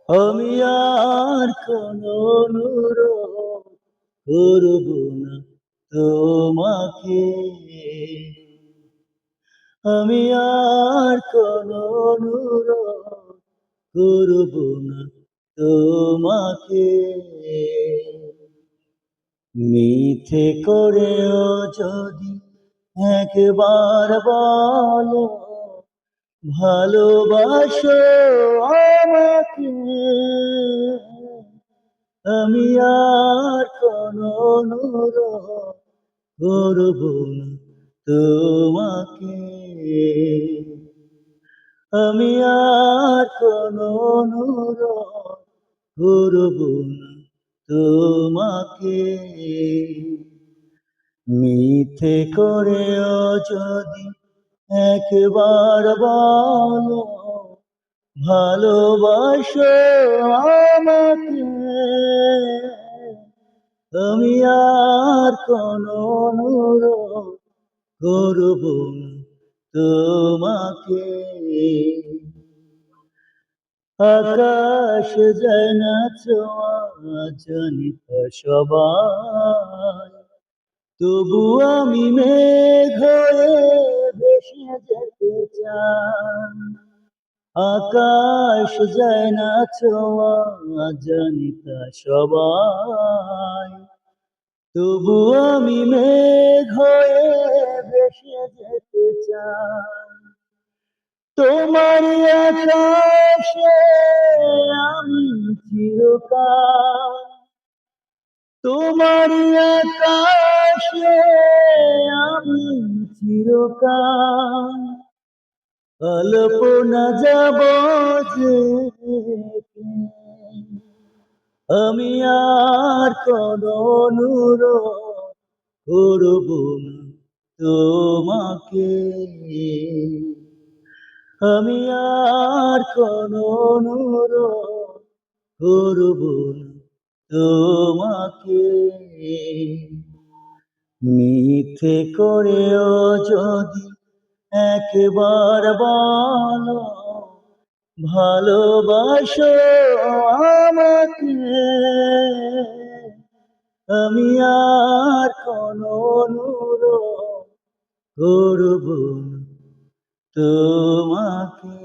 আমি আর কোনো অনুরোধ করব না তোমাকে। আমি আর কোনো অনুরোধ করব না তোমাকে। মিথ্যে করেও যদি একবার বলো ভালোবাসো আমাকে, আমি আর কোনো অনুরোধ করব না তোমাকে। আমি আর কোনো অনুরোধ করব না তোমাকে। মিথ্যে করেও যদি একবার বলো ভালোবাসো আমাকে, আমি আর কোনো অনুরোধ করব না তোমাকে। আকাশ যায় না ছোঁয়া জানি তা সবাই, তবু আমি মেঘ হয়ে ভেসে যেতে চাই। আকাশ যায় না ছোঁয়া জানি তা সবাই, তবু আমি মেঘ হয়ে ভেসে যেতে চাই। তোমার আকাশে আমি চিরকাল, তোমার আকাশে আমি চিরকাল কল্পনা যাব যে, আমি আর কোনো অনুরোধ করব না তোমাকে। আমি আর কোনো অনুরোধ করব না তোমাকে। মিথ্যে করেও যদি একবার বলো ভালোবাসো আমাকে, আমি আর কোনো অনুরোধ করব না তোমাকে।